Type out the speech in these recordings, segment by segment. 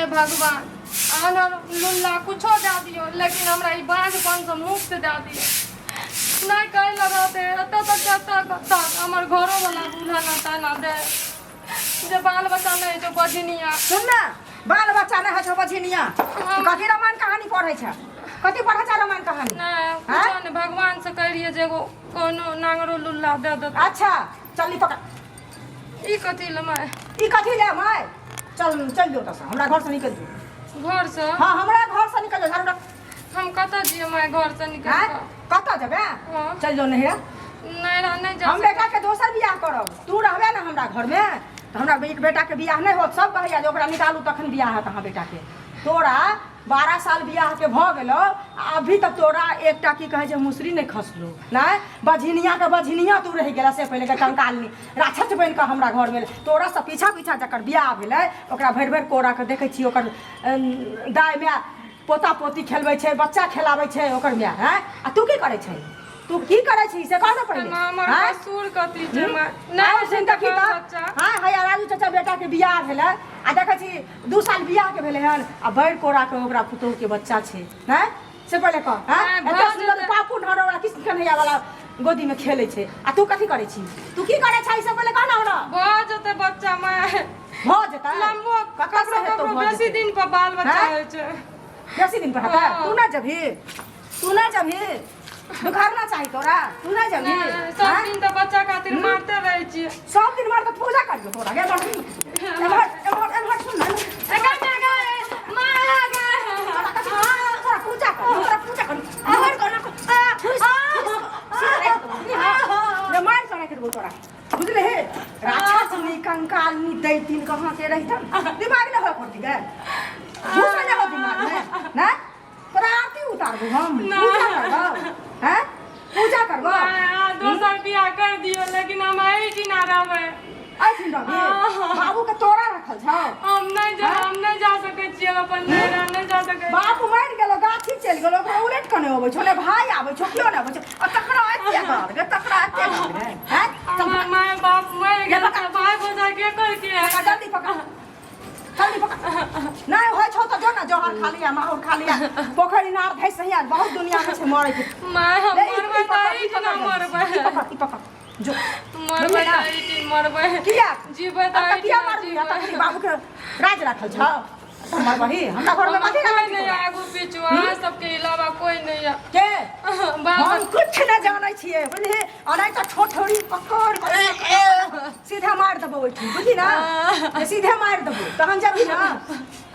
ये भगवान आना लुल्ला कुछो दे दियो लेकिन हमरा ई बांझपन से मुक्त दे दियो नहीं कह लगाते अत तक जाता हमर घरो वाला दूल्हा ना ताना दे जे बाल बच्चा नहीं तो बजनिया सुन ना बाल बच्चा नहीं है छो बजनिया कथी रामायण कहानी पढ़ै छ कथी पढ़ै छ रामायण कहानी नहीं कुछो नहीं भगवान से कह रहिए जे कोनो नांगरो लुल्ला दे दे अच्छा चल पकड़ ई कथी ले मैं ई कथी ले मैं चल चल जो त हमरा घर से निकल जो घर से हां हमरा घर से निकल जो झाड़ू हम कता जिए मैं घर से निकल कता जबे चल जो नहिरा नहीं जा हम बेटा के दोसर बियाह करब तू रहबे ना हमरा घर में तो हमरा बेटा के बियाह नहीं होत सब कहैया जे ओकरा निकालू तखन बियाह है कहां बेटा के तोरा 12 साल बियाह के भ गेलो अभी तक तोरा एकटा की कहे जे मुसरी नहीं खसलो ना बझिनिया के बझिनिया तू रह गेला से पहले के कंकालनी राक्षस बन के हमरा घर में तोरा से पीछा जकर बियाह भेलै ओकरा भर भर कोरा के देखै छी ओकर दाय में पोता पोती खेलबै छै बच्चा खेलाबै छै ओकर में हैं आ तू की करै छै तू की करे छी से कह न पहिले हमर कसूर कथी छै नहीं चिंता की बात हां हां राजू चाचा बेटा के बियाह भेलै आ देखै छी 2 साल बियाह के भेलै हन आ बैर कोरा के ओकरा पुतोह के बच्चा छै हैं से पहिले कह हैं एते सुंदर पापू ढरो वाला किस कन्हैया वाला गोदी में खेलै छै आ तू कथी करे छी तू की करे छै से पहिले कह न हमरा भ जते बच्चा मैं भ जता लंबो कतऽ से हेतौ बेसी दिन पर बाल बच्चा होय छै बेसी दिन पर हटा तू ना जभी दुखारना चाहिए तोरा तू ना जभी सब दिन तो बच्चा खातिर मारते रहे छी सब दिन मार के पूजा करियो तोरा गे एमहर सुन ना तोरा पूजा कर एमहर कर ना मार करे के तोरा बुझले हे राक्षस नी कंकाल नी दैतीन कहां के रहित दिमाग न हो पड़ती गे घुस न हो दिमाग में ना तोरा आरती उतारबो हम पूजा करबो हैं पूजा करबो दोसर बियाह कर दियो लेकिन हम आई ना रहबै आई दिन रबे बाबू के तोरा रखल छौ हम नहीं जा सकै छी अपन नैरा नहीं जा सकै बाप मर गेलो गाछी चल गेलो ओकरा उलट कने होबै छो ने भाई आबै छो कियो ने आबै छो आ तकरा एते कर गे तकरा एते कर गे हैं माय बाप मर गेलो भाई भौजाई के करके जल्दी पकड़ नहीं होय छौ त जो ना जोहर खा लिया माहौर खा लिया पोखरी नार धै सही बहुत दुनिया में छै मरे के माय हम मरबै त ना मरबै पकड़ जो मरबै त मरबै किया जीबै त किया मरबै त बाबू के राज रखल छ हमर बही हमरा घर में कथि नहीं आगू पीछू आ सबके अलावा कोई नहीं है के बाबा हम कुछ न जानै छियै बुझली अनै त छोटोरी पकड़ सीधा मार देबो ओठी बुझली ना सीधे मार देबो तहन जब ना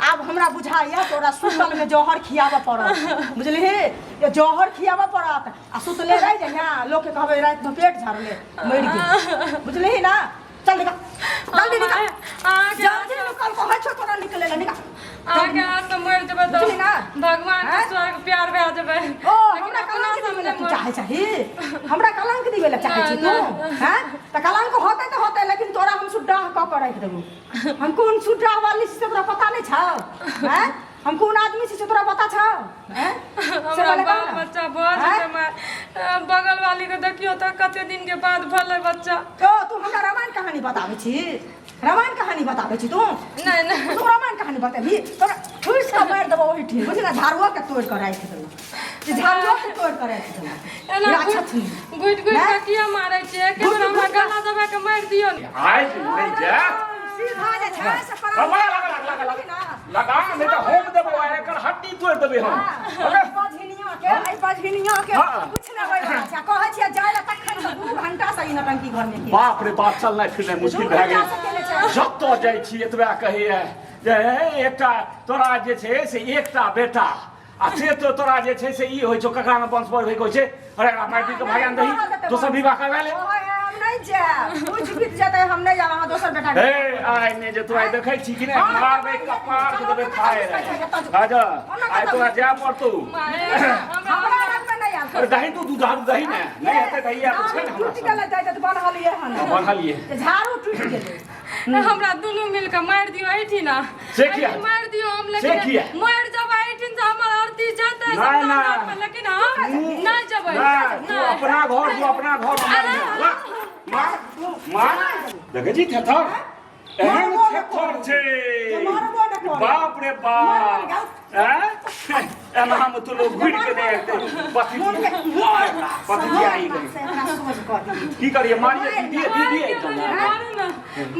आब हमरा बुझाइया तोरा सुतल में जहर खियाबा पड़त बुझली ये जहर खियाबा पड़त आ सुतले रह जइया लोग के कहबै रात में पेट झाड़ले मर गेल बुझली ना चल निकल जल्दी निकल जल्दी निकल कहै छो तोरा निकले ला निकल आगे तो मर जबे तो भगवान के स्वर्ग प्यार भे जबे ओ हमरा कलंक दिबे तू चाहे हमरा कलंक दिबे ला चाहे छी तू हैं त कलंक होतै त होतै लेकिन तोरा हम सुड्डा क के रख देबो हम कोन सुड्डा वाली से तोरा पता नहीं छ हैं हम कोन आदमी से तोरा पता छ हैं हमरा बाल बच्चा भ जते मैं बगल वाली के देखियो त कते दिन के बाद भले बच्चा तो तू हमरा रामायण कहानी बताबै छी रामायण कहानी बताबै छी तू नहीं तू रामायण कहानी बताबी तोरा ठुस के मार देबो ओही ठीक बुझी ना झाड़ुआ के तोड़ के राख देबो जे झाड़ुआ के तोड़ के राख देबो एना गुट के किया मारै छी के बेर हमरा गला दबा के मार दियो आइ नहीं जा सीधा जे छै से पर लगा नहीं तो होम देबो एकर हड्डी तोड़ देबे हम बझिनिया के कुछ ना होय छै कहै छी जाय ला तखन 2 घंटा से इ नटंकी घर में बाप रे बाप चलनाइ फिरनाइ मुश्किल भए गेल जत जाइ छी एतबा कहैया जे एकटा तोरा जे छै से एकटा बेटा आ से तो तोरा जे छै से ई होइ छौ ककरा में वंश पर होइ छै अरे माटी के भगवान दही दोसर विवाह करवा ले नहीं जा कुछ बीत जाता है हम नहीं जा वहां दोसर बेटा ए आइ ने जे तू आइ देखै छी कि नहीं मारबे कपार के देबे खाए रे आजा आइ तोरा जा पड़तौ हमरा रंग में नहीं आ अरे दही तू दुधारू दही नहीं हेतै दही आ छै टूट गेलै जाय त बनहलिए हन बनहलिए झाड़ू टूट गेलै हमरा दुनू मिल के मार दियो ऐठी ना से किया मार दियो हम लेकिन मार जब ऐठी से हमर आरती जाते सब लेकिन हम ना जबै तू अपना घर जो अपना घर मार देखे जी थे थर एहन थर छे बाप रे बाप हैं एना हम तो लोग घुड़ के देखते पति पति आई गई की करिए मारिए दीदी एकदम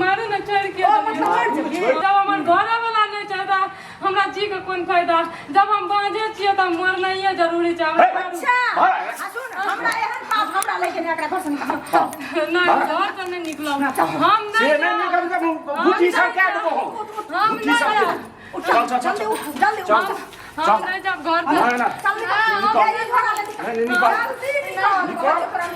मारू ना छोड़ के जब हमार घर वाला नहीं चाहता हमरा जी के कोन फायदा जब हम बांझे छिए त मरना ही जरूरी चाहे अच्छा सुन हमरा एहन पाप हमरा लेके ने एकरा घर से निकाल ना घर से नहीं निकलो हम से नहीं नहीं निकल के बुद्धि सरकार देबो हम नहीं चल जल्दी उठ हम नहीं जब घर से ना चल निकाल निकाल